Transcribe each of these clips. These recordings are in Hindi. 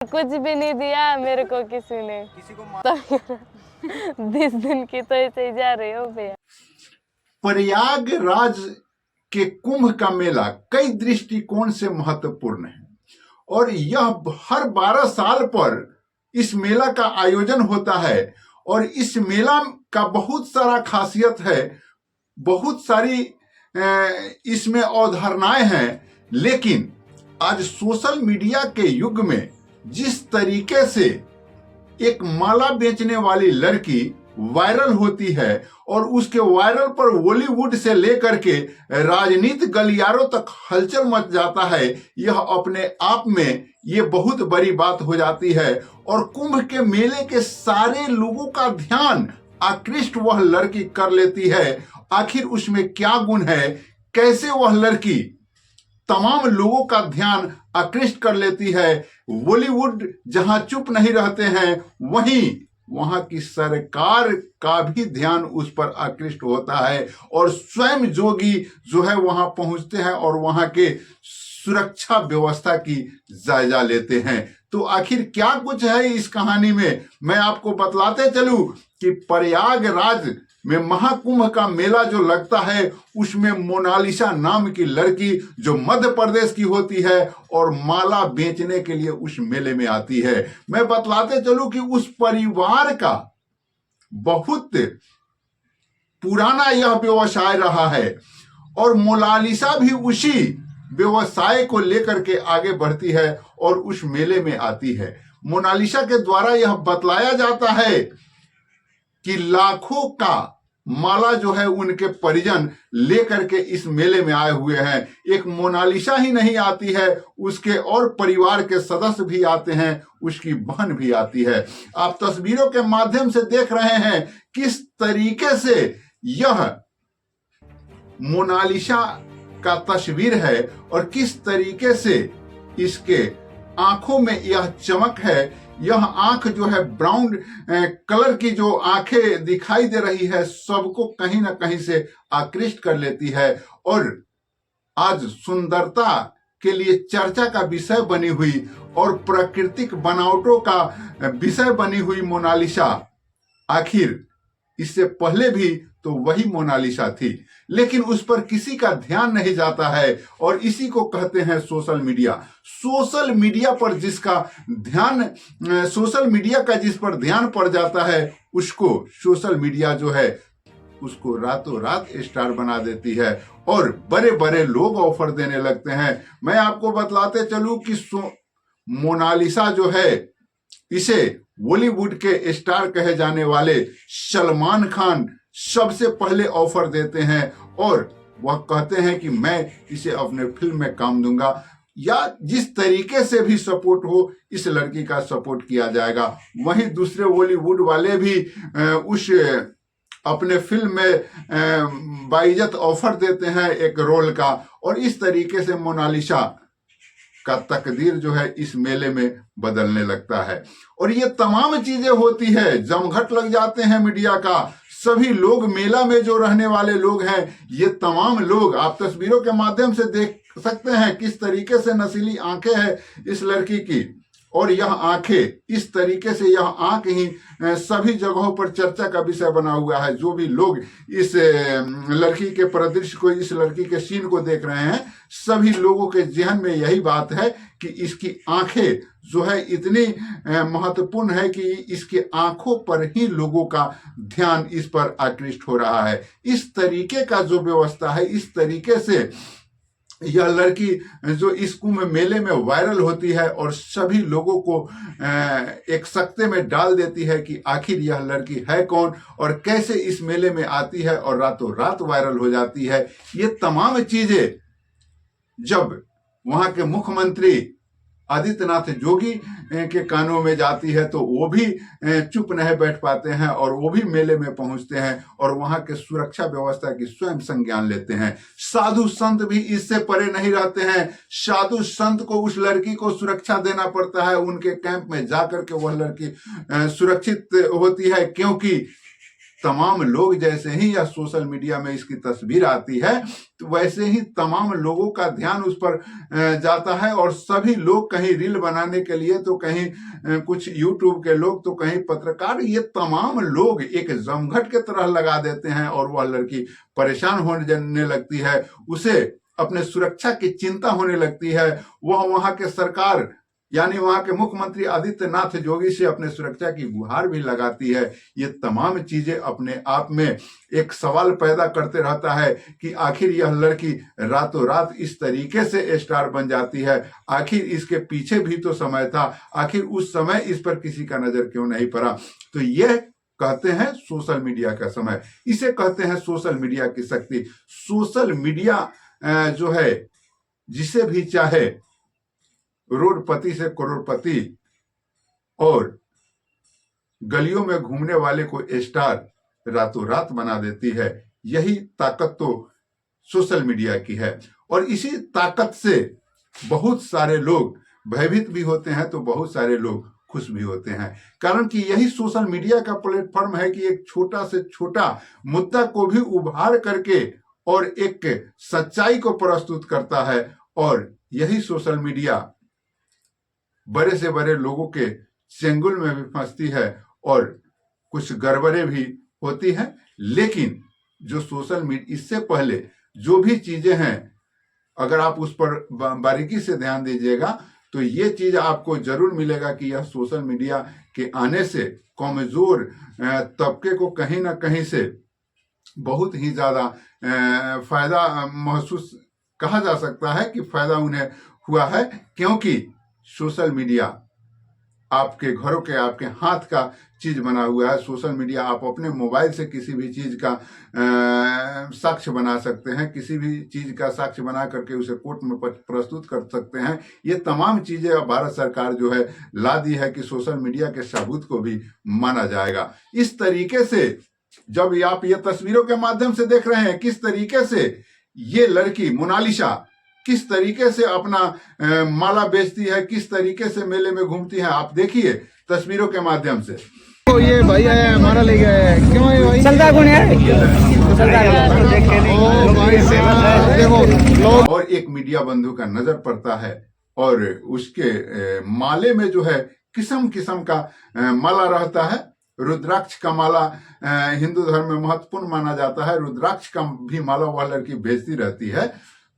कुछ भी नहीं दिया मेरे को किसी ने। तो 20 दिन की तो ऐसे ही जा रही हो भैया। प्रयागराज के कुंभ का मेला कई दृष्टिकोण से महत्वपूर्ण है और यह हर 12 साल पर इस मेला का आयोजन होता है और इस मेला का बहुत सारा खासियत है, बहुत सारी इसमें अवधारणाएं हैं। लेकिन आज सोशल मीडिया के युग में जिस तरीके से एक माला बेचने वाली लड़की वायरल होती है और उसके वायरल पर बॉलीवुड से लेकर के राजनीतिक गलियारों तक हलचल मच जाता है, यह अपने आप में ये बहुत बड़ी बात हो जाती है। और कुंभ के मेले के सारे लोगों का ध्यान आकृष्ट वह लड़की कर लेती है। आखिर उसमें क्या गुण है, कैसे वह लड़की तमाम लोगों का ध्यान आकृष्ट कर लेती है। बॉलीवुड जहां चुप नहीं रहते हैं, वहीं वहां की सरकार का भी ध्यान उस पर आकृष्ट होता है और स्वयं जोगी जो है वहां पहुंचते हैं और वहां के सुरक्षा व्यवस्था की जायजा लेते हैं। तो आखिर क्या कुछ है इस कहानी में, मैं आपको बतलाते चलूं कि प्रयागराज में महाकुंभ का मेला जो लगता है उसमें मोनालिसा नाम की लड़की जो मध्य प्रदेश की होती है और माला बेचने के लिए उस मेले में आती है। मैं बतलाते चलूं कि उस परिवार का बहुत पुराना यह व्यवसाय रहा है और मोनालिसा भी उसी व्यवसाय को लेकर के आगे बढ़ती है और उस मेले में आती है। मोनालिसा के द्वारा यह बतलाया जाता है कि लाखों का माला जो है उनके परिजन लेकर के इस मेले में आए हुए हैं। एक मोनालिसा ही नहीं आती है, उसके और परिवार के सदस्य भी आते हैं, उसकी बहन भी आती है। आप तस्वीरों के माध्यम से देख रहे हैं किस तरीके से यह मोनालिसा का तस्वीर है और किस तरीके से इसके आंखों में यह चमक है। यह आंख जो है ब्राउन कलर की जो आंखें दिखाई दे रही है, सबको कहीं ना कहीं से आकृष्ट कर लेती है और आज सुंदरता के लिए चर्चा का विषय बनी हुई और प्राकृतिक बनावटों का विषय बनी हुई मोनालिसा आखिर इससे पहले भी तो वही मोनालिसा थी, लेकिन उस पर किसी का ध्यान नहीं जाता है और इसी को कहते हैं सोशल मीडिया। सोशल मीडिया पर जिसका ध्यान, सोशल मीडिया का जिस पर ध्यान पड़ जाता है उसको सोशल मीडिया जो है उसको रातों रात स्टार बना देती है और बड़े बड़े लोग ऑफर देने लगते हैं। मैं आपको बतलाते चलूं कि मोनालिसा जो है इसे बॉलीवुड के स्टार कहे जाने वाले सलमान खान सबसे पहले ऑफर देते हैं और वह कहते हैं कि मैं इसे अपने फिल्म में काम दूंगा या जिस तरीके से भी सपोर्ट हो इस लड़की का सपोर्ट किया जाएगा। वहीं दूसरे बॉलीवुड वाले भी उस अपने फिल्म में बाइज्जत ऑफर देते हैं एक रोल का और इस तरीके से मोनालिसा का तकदीर जो है इस मेले में बदलने लगता है। और ये तमाम चीजें होती है, जमघट लग जाते हैं मीडिया का, सभी लोग मेला में जो रहने वाले लोग हैं ये तमाम लोग आप तस्वीरों के माध्यम से देख सकते हैं किस तरीके से नशीली आंखें हैं इस लड़की की और यह आंखें इस तरीके से, यह आंख ही सभी जगहों पर चर्चा का विषय बना हुआ है। जो भी लोग इस लड़की के परिदृश्य को, इस लड़की के सीन को देख रहे हैं, सभी लोगों के जहन में यही बात है कि इसकी आंखें जो है इतनी महत्वपूर्ण है कि इसके आंखों पर ही लोगों का ध्यान इस पर आकृष्ट हो रहा है। इस तरीके का जो व्यवस्था है, इस तरीके से यह लड़की जो इस कुंभ मेले में वायरल होती है और सभी लोगों को एक सकते में डाल देती है कि आखिर यह लड़की है कौन और कैसे इस मेले में आती है और रातों रात वायरल हो जाती है। ये तमाम चीजें जब वहां के मुख्यमंत्री आदित्यनाथ जोगी के कानों में जाती है तो वो भी चुप नहीं बैठ पाते हैं और वो भी मेले में पहुंचते हैं और वहां के सुरक्षा व्यवस्था की स्वयं संज्ञान लेते हैं। साधु संत भी इससे परे नहीं रहते हैं। साधु संत को उस लड़की को सुरक्षा देना पड़ता है, उनके कैंप में जाकर के वह लड़की सुरक्षित होती है, क्योंकि तमाम लोग जैसे ही यह सोशल मीडिया में इसकी तस्वीर आती है तो वैसे ही तमाम लोगों का ध्यान उस पर जाता है और सभी लोग कहीं रील बनाने के लिए तो कहीं कुछ यूट्यूब के लोग तो कहीं पत्रकार, ये तमाम लोग एक जमघट के तरह लगा देते हैं और वह लड़की परेशान होने लगती है, उसे अपने सुरक्षा की चिंता होने लगती है। वह वहां के सरकार यानी वहां के मुख्यमंत्री आदित्यनाथ जोगी से अपने सुरक्षा की गुहार भी लगाती है। ये तमाम चीजें अपने आप में एक सवाल पैदा करते रहता है कि आखिर यह लड़की रातों रात इस तरीके से स्टार बन जाती है, आखिर इसके पीछे भी तो समय था, आखिर उस समय इस पर किसी का नजर क्यों नहीं पड़ा। तो यह कहते हैं सोशल मीडिया का समय, इसे कहते हैं सोशल मीडिया की शक्ति। सोशल मीडिया जो है, जिसे भी चाहे रोडपति से करोड़पति और गलियों में घूमने वाले को स्टार रातों रात बना देती है। यही ताकत तो सोशल मीडिया की है और इसी ताकत से बहुत सारे लोग भयभीत भी होते हैं तो बहुत सारे लोग खुश भी होते हैं, कारण कि यही सोशल मीडिया का प्लेटफॉर्म है कि एक छोटा से छोटा मुद्दा को भी उभार करके और एक सच्चाई को प्रस्तुत करता है। और यही सोशल मीडिया बड़े से बड़े लोगों के चंगुल में भी फंसती है और कुछ गड़बड़े भी होती हैं। लेकिन जो सोशल मीडिया, इससे पहले जो भी चीजें हैं, अगर आप उस पर बारीकी से ध्यान दीजिएगा तो ये चीज आपको जरूर मिलेगा कि यह सोशल मीडिया के आने से कमजोर तबके को कहीं ना कहीं से बहुत ही ज्यादा फायदा महसूस कहा जा सकता है कि फायदा उन्हें हुआ है, क्योंकि सोशल मीडिया आपके घरों के, आपके हाथ का चीज बना हुआ है। सोशल मीडिया आप अपने मोबाइल से किसी भी चीज का साक्ष्य बना सकते हैं, किसी भी चीज का साक्ष्य बना करके उसे कोर्ट में प्रस्तुत कर सकते हैं। ये तमाम चीजें अब भारत सरकार जो है ला दी है कि सोशल मीडिया के सबूत को भी माना जाएगा। इस तरीके से जब आप ये तस्वीरों के माध्यम से देख रहे हैं किस तरीके से ये लड़की मोनालिसा किस तरीके से अपना माला बेचती है, किस तरीके से मेले में घूमती है, आप देखिए तस्वीरों के माध्यम से। तो ये भाई आया हमारा ले गया है, क्यों है भाई? चलता कौन है? देखो, और एक मीडिया बंधु का नजर पड़ता है और उसके माले में जो है किस्म किस्म का माला रहता है। रुद्राक्ष का माला हिंदू धर्म में महत्वपूर्ण माना जाता है, रुद्राक्ष का भी माला वह लड़की बेचती रहती है।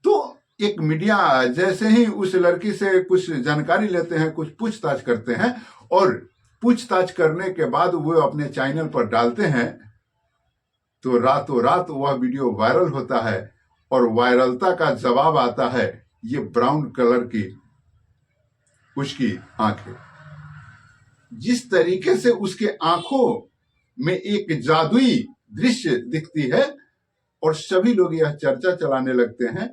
तो एक मीडिया जैसे ही उस लड़की से कुछ जानकारी लेते हैं, कुछ पूछताछ करते हैं और पूछताछ करने के बाद वो अपने चैनल पर डालते हैं तो रातों रात वह वीडियो वायरल होता है और वायरलता का जवाब आता है ये ब्राउन कलर की उसकी आंखें। जिस तरीके से उसके आंखों में एक जादुई दृश्य दिखती है और सभी लोग यह चर्चा चलाने लगते हैं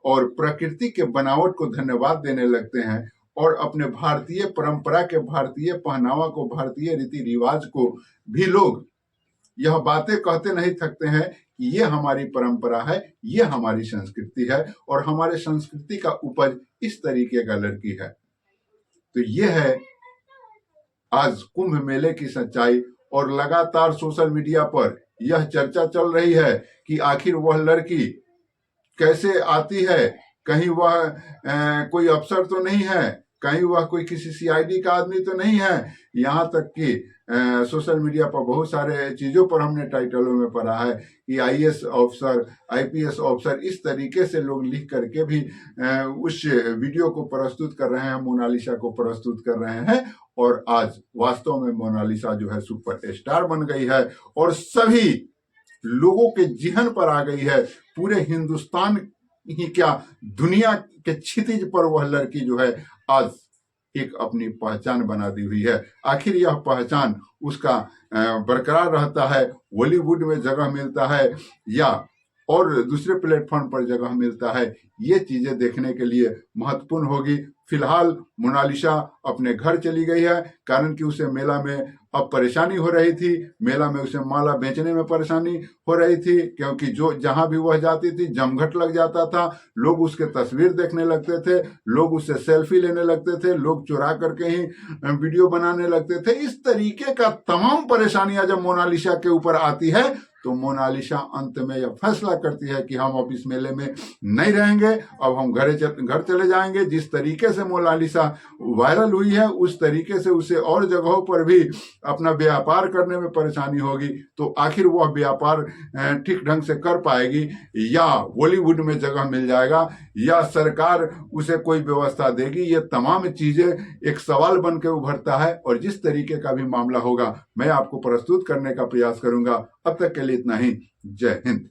और प्रकृति के बनावट को धन्यवाद देने लगते हैं और अपने भारतीय परंपरा के, भारतीय पहनावा को, भारतीय रीति रिवाज को भी लोग यह बातें कहते नहीं थकते हैं कि ये हमारी परंपरा है, ये हमारी संस्कृति है और हमारे संस्कृति का उपज इस तरीके का लड़की है। तो ये है आज कुंभ मेले की सच्चाई। और लगातार सोशल मीडिया पर यह चर्चा चल रही है कि आखिर वह लड़की कैसे आती है, कहीं वह कोई अफसर तो नहीं है, कहीं वह कोई किसी सीआईडी का आदमी तो नहीं है। यहाँ तक कि सोशल मीडिया पर बहुत सारे चीजों पर हमने टाइटलों में पढ़ा है कि आईएएस ऑफिसर, आईपीएस ऑफिसर, इस तरीके से लोग लिख करके भी उस वीडियो को प्रस्तुत कर रहे हैं, मोनालिसा को प्रस्तुत कर रहे हैं। और आज वास्तव में मोनालिसा जो है सुपर स्टार बन गई है और सभी लोगों के जिहन पर आ गई है। पूरे हिंदुस्तान ही क्या, दुनिया के क्षितिज पर वह लड़की जो है आज एक अपनी पहचान बना दी हुई है। आखिर यह पहचान उसका बरकरार रहता है, बॉलीवुड में जगह मिलता है या और दूसरे प्लेटफॉर्म पर जगह मिलता है, ये चीजें देखने के लिए महत्वपूर्ण होगी। फिलहाल मोनालिसा अपने घर चली गई है, कारण कि उसे मेला में अब परेशानी हो रही थी। मेला में उसे माला बेचने में परेशानी हो रही थी, क्योंकि जो जहां भी वह जाती थी जमघट लग जाता था, लोग उसके तस्वीर देखने लगते थे, लोग उससे सेल्फी लेने लगते थे, लोग चुरा करके ही वीडियो बनाने लगते थे। इस तरीके का तमाम परेशानियां जब मोनालिसा के ऊपर आती है तो मोनालिसा अंत में यह फैसला करती है कि हम अब इस मेले में नहीं रहेंगे, अब हम घर चले जाएंगे। जिस तरीके से मोनालिसा वायरल हुई है उस तरीके से उसे और जगहों पर भी अपना व्यापार करने में परेशानी होगी, तो आखिर वह व्यापार ठीक ढंग से कर पाएगी या बॉलीवुड में जगह मिल जाएगा या सरकार उसे कोई व्यवस्था देगी। ये तमाम चीजें एक सवाल बन के उभरता है और जिस तरीके का भी मामला होगा मैं आपको प्रस्तुत करने का प्रयास करूंगा। अब तक के लिए इतना ही। जय हिंद।